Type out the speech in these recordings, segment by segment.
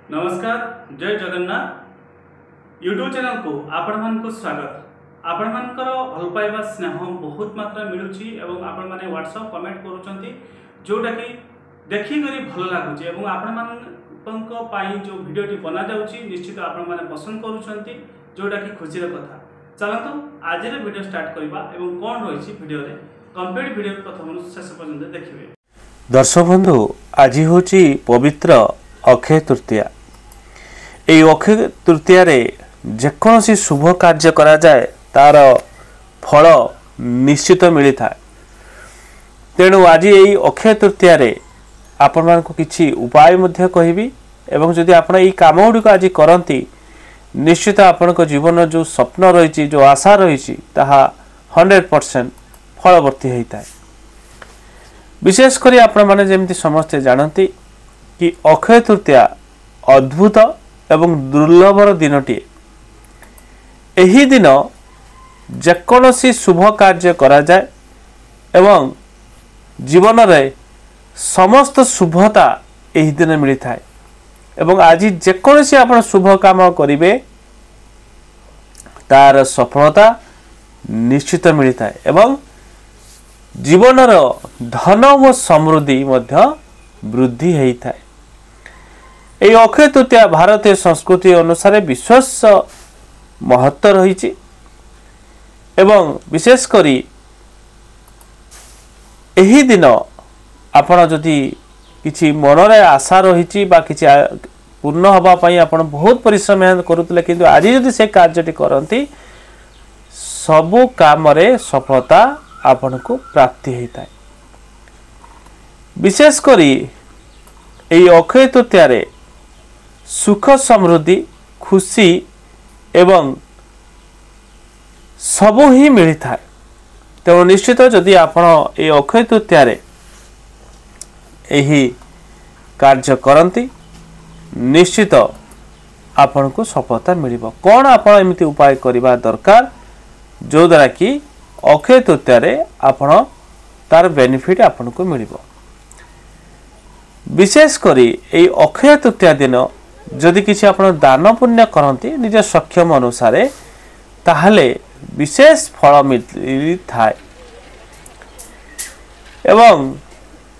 नमस्कार जय Jagannath YouTube channel को आपण मानक स्वागत। आपण मानकर भल पाइबा स्नेह बहुत मात्रा मिलुची एवं आपण माने व्हाट्सएप कमेंट करूचंती जोटा कि देखि करी भल लागुची एवं आपण मानक पाई जो वीडियोटी बना जाउची निश्चित आपण माने पसंद करूचंती जोटा कि खुशी रे कथा। चलंतु आज रे वीडियो स्टार्ट करबा एवं कोन रहिची वीडियो रे कंप्लीट वीडियो प्रथम शेष पर्यंत देखिबे। दर्शक बंधु आज होची पवित्र अक्षय तृतीया। এই অক্ষয় তৃতীয়ারে যেকোনসি শুভ কার্য করা যায় তার ফল নিশ্চিত মিলি থাকে। তেণু আজি এই অক্ষয় তৃতীয়ারে আপন মানকু কিছু উপায় মধ্যে কহিবি এবং যদি আপন এই কামগুড়িক আজি করন্তি নিশ্চিত আপনক জীবন जो স্বপ্ন রয়েছে जो আশা রয়েছে তাহা 100% ফলবর্তী হইতায়। विशेष करी आपण माने जेमति समस्ते जानती कि अक्षय तृतीया अद्भुत एवं दुर्लभर दिनटी। एही दिन जेकोनसी शुभ कार्य करा जाए एवं जीवन रे समस्त शुभता एही दिन मिली थाए एवं आज जेकोनसी आपण शुभ काम करिवे तार सफलता निश्चित मिली थाए एवं जीवनर धन व समृद्धि मध्य वृद्धि हेई थाए। এই অক্ষয় তৃতীয়া भारतीय संस्कृति अनुसार विशेष महत्व रही एवं विशेष करी एही दिन आपण जदि किछि मनरे आशा रही किछि पूर्ण हवा पई आपण बहुत परिश्रम करुतले किंतु आज जदि से कार्यटी करंती सबु काम रे सफलता आपण को प्राप्ति हेता है। विशेष करी এই অক্ষয় তৃতীয়ারে सुख समृद्धि खुशी एवं सबु ही मिली थाए। तेणु निश्चित जदि आपण ए अक्षय तृतीयारे एही कार्य करंती निश्चित आपण को सफलता मिलिबो। कोन आपण एमिति उपाय करिबा दरकार जो द्वारा कि अक्षय तृतीयारे आपण तार बेनिफिट आपण को मिलिबो। विशेष करी ए अक्षय तृतीया दिन जदि किसी आपण दान पुण्य करती निज सक्षम अनुसार ताहले विशेष फल मिली थाए एवं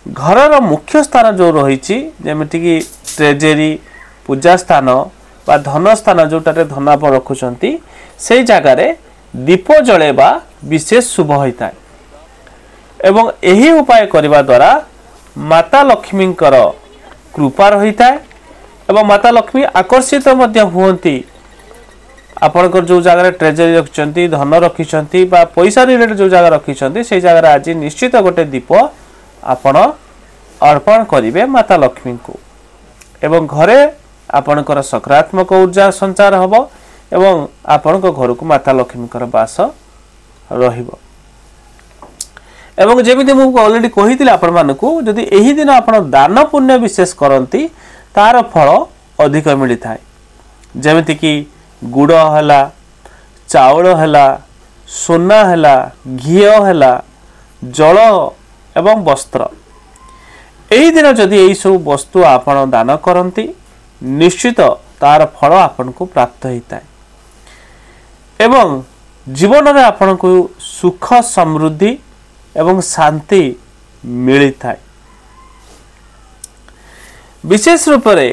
घरर मुख्य स्थान जो रही जेमिति कि ट्रेजेरी पूजा स्थान बा धन स्थान जोटारे धन आप रखुचंती से जगार दीप जलेबा विशेष शुभ होता है एवं यही उपाय करने द्वारा माता लक्ष्मी कृपा रही है एवं माता लक्ष्मी आकर्षित हुंती आपनकर जो जगह ट्रेजरी रखिंट धन रखिंट पैसा रिलेटेड जो जगह रखिंट से जगह आज निश्चित गोटे दीप आपण अर्पण करेंगे माता लक्ष्मी को एवं घरे आपनकर सकारात्मक ऊर्जा संचार हम एवं आपण घर को माता लक्ष्मी बास रहिबो। एवं जेमिति मु ऑलरेडी कहितिला आपण मानकू जदि एही दिन आपण दान पुण्य विशेष करंती तार फल अधिक मिली थाए। जेमिति कि गुड़ हला चाउल हला सोना हला घी हला जल एवं वस्त्र एही दिन जदि एही सब वस्तु आपण दान करंती निश्चित तार फल आपण को प्राप्त होता है एवं जीवन रे आपण को सुख समृद्धि एवं शांति मिली थाए। विशेष रूप से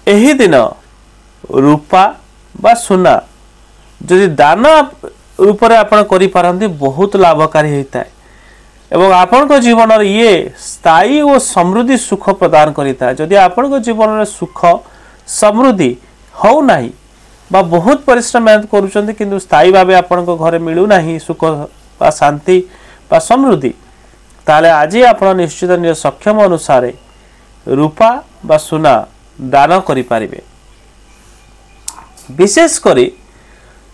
एही दिन रूपा बा सुना जदि दान रूप से आपण करि पारंती बहुत लाभकारी होता है एवं आपण को जीवन ये स्थायी और समृद्धि सुख प्रदान करिता है। जदि आपण को जीवन में सुख समृद्धि हो नाही बा बहुत परिश्रम मेहनत करूछंती किंतु स्थायी भाव आपण को घरे मिलू नाही सुख बा शांति बा समृद्धि ताले आज आपण निश्चित निज सक्षम अनुसार रूपा बा सुना दान करि पारिबे। विशेष करी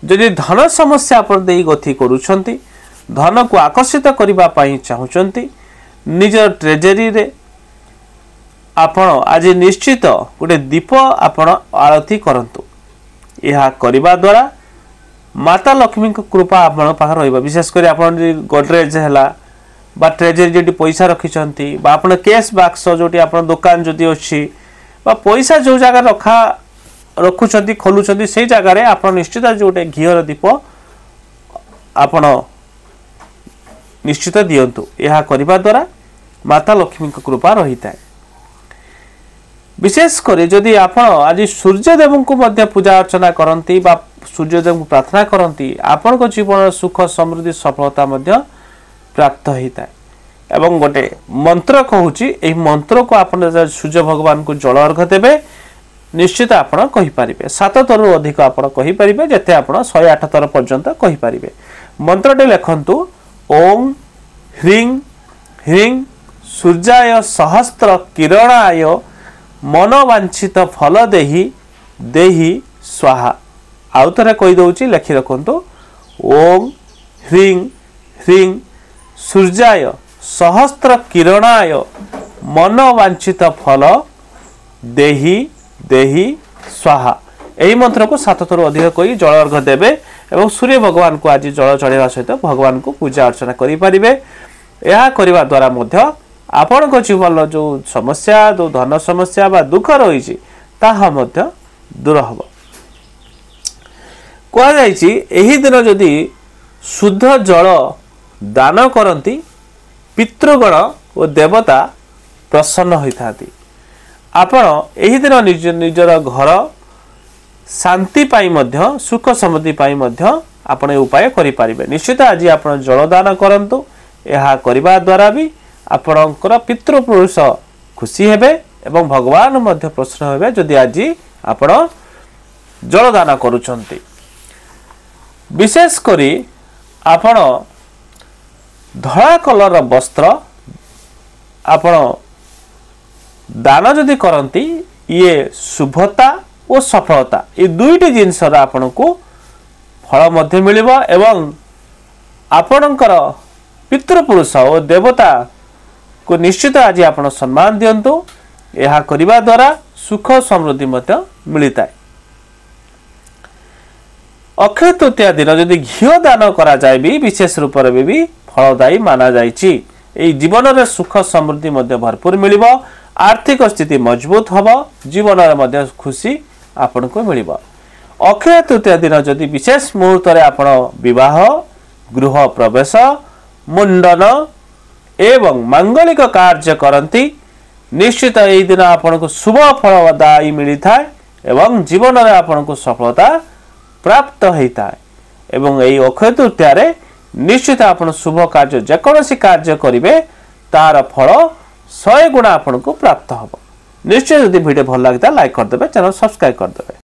जदि धन समस्या आपण देई गति करूछंती धन को आकर्षित करिबा पई चाहुचंती निज ट्रेजरी रे आपण आज निश्चित गोटे दीप आपण आरती करंतु। यह करिबा द्वारा माता लक्ष्मी को कृपा आपण पाखर रहइबा। विशेष करी आपण गोदरेज हला बा ट्रेजरी जो पैसा रखिंट कैश बाक्स जो दुकान जदि अच्छी बा पैसा जो जगह रखुंट खोलुंट से जगह आप निश्चित गोटे घीर दीप आपण निश्चित दिंतु। यह करने द्वारा माता लक्ष्मी कृपा रही है। विशेषकर जदि आप आज सूर्यदेव को पूजा अर्चना करती सूर्यदेव को प्रार्थना करती आपण जीवन सुख समृद्धि सफलता प्राप्त होता है। एवं गोटे मंत्र कहूँ मंत्र को आप सूर्य भगवान को जल अर्घ देवे निश्चित आपड़ कहींपारे 7 थर अधिक आपरे जिते आप 108 थर पर्यंत कहींपारे। मंत्रटे लिखंतु ओम ह्रीं ह्रीं सूर्याय सहस्त्र किरणाय मनोवांछित फल देहि देहि स्वाहा। आउ थे कहीदे लिखि रखु ओम ह्रीं ह्रीं सूर्याय सहस्त्र किरणाय मनोवांछित फल देहि देहि स्वाहा। यही मंत्र को 7 थर अधिक कही जल अर्घ देवे एवं सूर्य भगवान को आज जल चढ़ावा सहित भगवान को पूजा अर्चना करें। यह करने द्वारा आपण जीवन जो समस्या जो धन समस्या बा दुख रही दूर हम। कही दिन जदि शुद्ध जल दान करती पितृगण और देवता प्रसन्न होता। आपण यही दिन निजर घर शांति पाई मध्य सुख समृद्धि पाई मध्य आपण उपाय करें। निश्चित आज आप जलदान करंतु। यह करने द्वारा भी आपणकर पितृपुरुष खुशी हेबे एवं भगवान मध्य प्रसन्न हेबे जदि आज आपण जलदान करुछंती। विशेष करी आपण धला कलर वस्त्र आपण दान जदि करती ये शुभता और सफलता ये दुईटी जिनस आपण को फल मध्य मिलिबा एवं आपणकर पितृपुरुष और देवता को निश्चित आज आपण सम्मान दियंतु। यह करने द्वारा सुख समृद्धि मिलता है। अक्षय तृतीया दिन जदि घी दान करा जाए भी विशेष रूप से भी फलदायी माना जाइछि। जीवन में सुख समृद्धि भरपूर मिलिबा आर्थिक स्थिति मजबूत हम जीवन में खुशी आपण को मिल। अक्षय तृतीया दिन जदि विशेष मुहूर्त आपण विवाह गृह प्रवेश मुंडन एवं मांगलिक कार्य करती निश्चित यही दिन आपण को शुभ फलदायी मिलता है एवं जीवन में आपण को सफलता प्राप्त होता है। एवं यही अक्षय तृतीया निश्चित आपण शुभ कार्य जेकोसी कार्य करेंगे तार फल 100 गुणा आपण को प्राप्त हम। निश्चय यदि वीडियो भल लगता लाइक करदे चैनल सब्सक्राइब करदे।